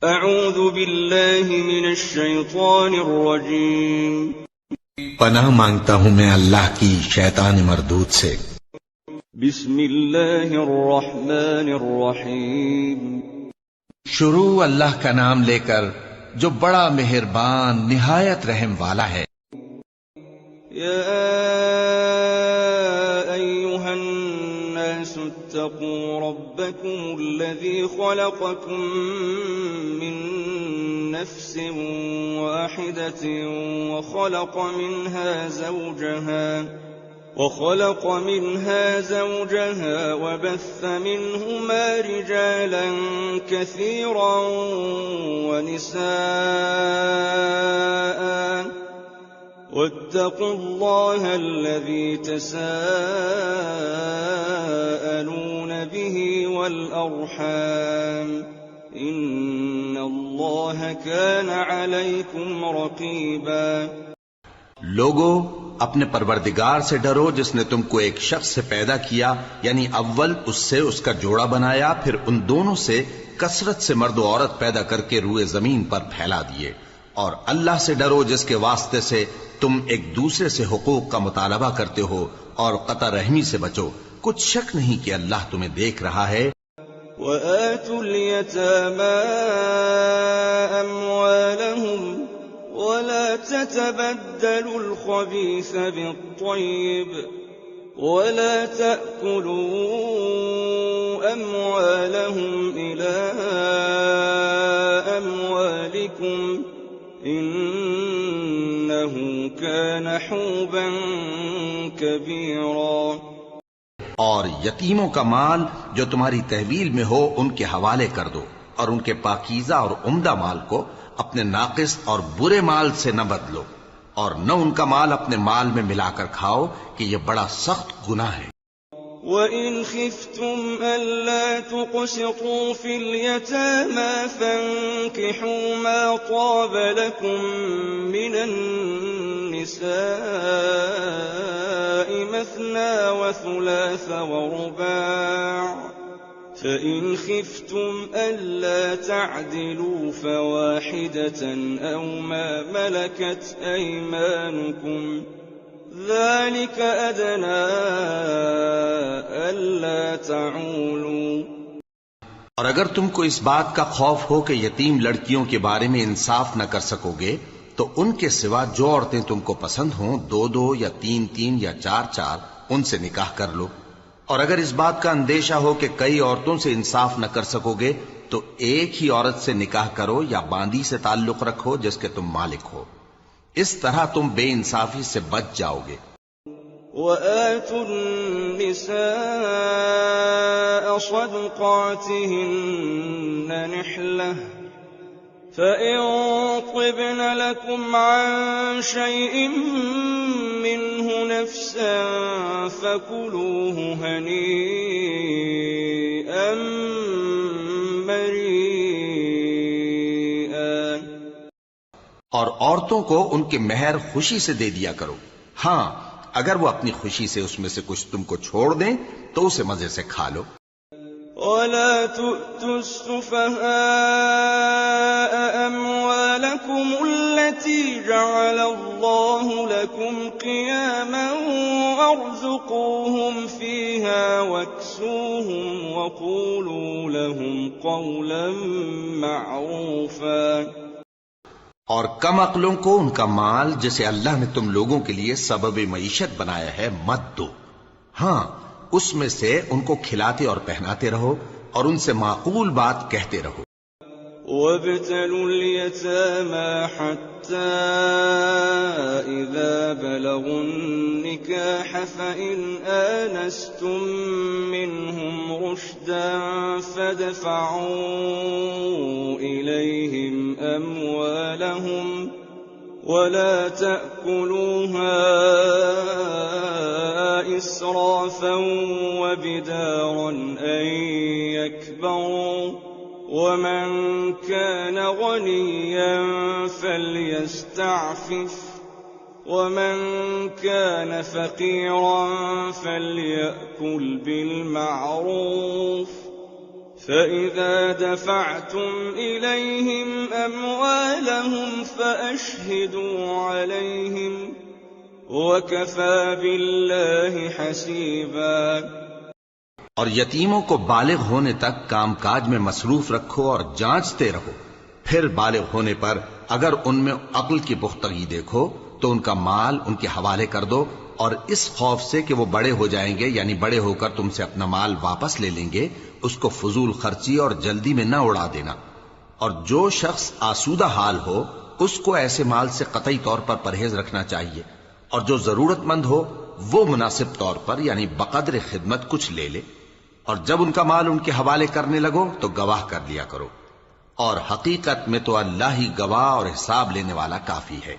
اعوذ باللہ من الشیطان الرجیم پناہ مانگتا ہوں میں اللہ کی شیطان مردود سے۔ بسم اللہ الرحمن الرحیم شروع اللہ کا نام لے کر جو بڑا مہربان نہایت رحم والا ہے۔ یا ایھا الناس اتقوا ربکم الذی خلقکم من نفس واحدة وخلق منها زوجها وبث منهما رجالا كثيرا ونساء واتقوا الله الذي تساءلون به والأرحام ان اللہ کان علیکم رقیبا۔ لوگو اپنے پروردگار سے ڈرو جس نے تم کو ایک شخص سے پیدا کیا، یعنی اول اس سے اس کا جوڑا بنایا، پھر ان دونوں سے کثرت سے مرد و عورت پیدا کر کے روئے زمین پر پھیلا دیے، اور اللہ سے ڈرو جس کے واسطے سے تم ایک دوسرے سے حقوق کا مطالبہ کرتے ہو، اور قطع رحمی سے بچو، کچھ شک نہیں کہ اللہ تمہیں دیکھ رہا ہے۔ وآتوا اليتامى أموالهم ولا تتبدلوا الخبيث بالطيب ولا تأكلوا أموالهم إلى أموالكم إنه كان حوبا كبيرا۔ اور یتیموں کا مال جو تمہاری تحویل میں ہو ان کے حوالے کر دو، اور ان کے پاکیزہ اور عمدہ مال کو اپنے ناقص اور برے مال سے نہ بدلو، اور نہ ان کا مال اپنے مال میں ملا کر کھاؤ کہ یہ بڑا سخت گناہ ہے۔ وَإِنْ خِفْتُمْ أَلَّا تُقْسِطُوا فِي الْيَتَامَى فَانكِحُوا مَا طَابَ لَكُم مِّنَ النِّسَاءِ مَثْنَىٰ وَثُلَاثَ وَرُبَاعَ فَإِنْ خِفْتُمْ أَلَّا تَعْدِلُوا فَوَاحِدَةً أَوْ مَا مَلَكَتْ أَيْمَانُكُمْ ذَلِكَ أَدْنَىٰ أَلَّا تَعُولُوا۔ اور اگر تم کو اس بات کا خوف ہو کہ یتیم لڑکیوں کے بارے میں انصاف نہ کر سکو گے تو ان کے سوا جو عورتیں تم کو پسند ہوں، 2 یا 3 یا 4 ان سے نکاح کر لو۔ اور اگر اس بات کا اندیشہ ہو کہ کئی عورتوں سے انصاف نہ کر سکو گے تو ایک ہی عورت سے نکاح کرو یا باندی سے تعلق رکھو جس کے تم مالک ہو، اس طرح تم بے انصافی سے بچ جاؤ گے۔ وَآتُوا النِّسَاءَ صَدُقَاتِهِنَّ نِحْلَةً فَإِن طِبْنَ لَكُمْ عَن شَيْءٍ مِّنْهُ نَفْسًا فَكُلُوهُ هَنِيئًا مَّرِيئًا۔ اور عورتوں کو ان کے مہر خوشی سے دے دیا کرو، ہاں اگر وہ اپنی خوشی سے اس میں سے کچھ تم کو چھوڑ دیں تو اسے مزے سے کھا لو۔ وَلَا تُؤْتُوا السُّفَهَاءَ أَمْوَالَكُمُ الَّتِي جَعَلَ اللَّهُ لَكُمْ قِيَامًا وَارْزُقُوهُمْ فِيهَا وَاكْسُوهُمْ وَقُولُوا لَهُمْ قَوْلًا مَّعْرُوفًا۔ اور کم عقلوں کو ان کا مال جسے اللہ نے تم لوگوں کے لیے سبب معیشت بنایا ہے مت دو، ہاں اس میں سے ان کو کھلاتے اور پہناتے رہو اور ان سے معقول بات کہتے رہو۔ وَابْتَلُوا الْيَتَامَى حَتَّى إِذَا بَلَغُوا النِّكَاحَ فَإِنْ آنَسْتُم مِّنْهُمْ رُشْدًا فَادْفَعُوا إِلَيْهِمْ أَمْوَالَهُمْ وَلَا تَأْكُلُوهَا إِسْرَافًا وَبِدَارًا أَن يَكْبَرُوا وَمَن كَانَ غَنِيًّا فَلْيَسْتَعْفِفْ وَمَن كَانَ فَقِيرًا فَلْيَأْكُلْ بِالْمَعْرُوفِ فإذا دفعتم إليهم أموالهم فأشهدوا عليهم وكفى بالله حسيبا۔ اور یتیموں کو بالغ ہونے تک کام کاج میں مصروف رکھو اور جانچتے رہو، پھر بالغ ہونے پر اگر ان میں عقل کی پختگی دیکھو تو ان کا مال ان کے حوالے کر دو، اور اس خوف سے کہ وہ بڑے ہو جائیں گے، یعنی بڑے ہو کر تم سے اپنا مال واپس لے لیں گے، اس کو فضول خرچی اور جلدی میں نہ اڑا دینا۔ اور جو شخص آسودہ حال ہو اس کو ایسے مال سے قطعی طور پر پرہیز رکھنا چاہیے، اور جو ضرورت مند ہو وہ مناسب طور پر یعنی بقدر خدمت کچھ لے لے، اور جب ان کا مال ان کے حوالے کرنے لگو تو گواہ کر لیا کرو، اور حقیقت میں تو اللہ ہی گواہ اور حساب لینے والا کافی ہے۔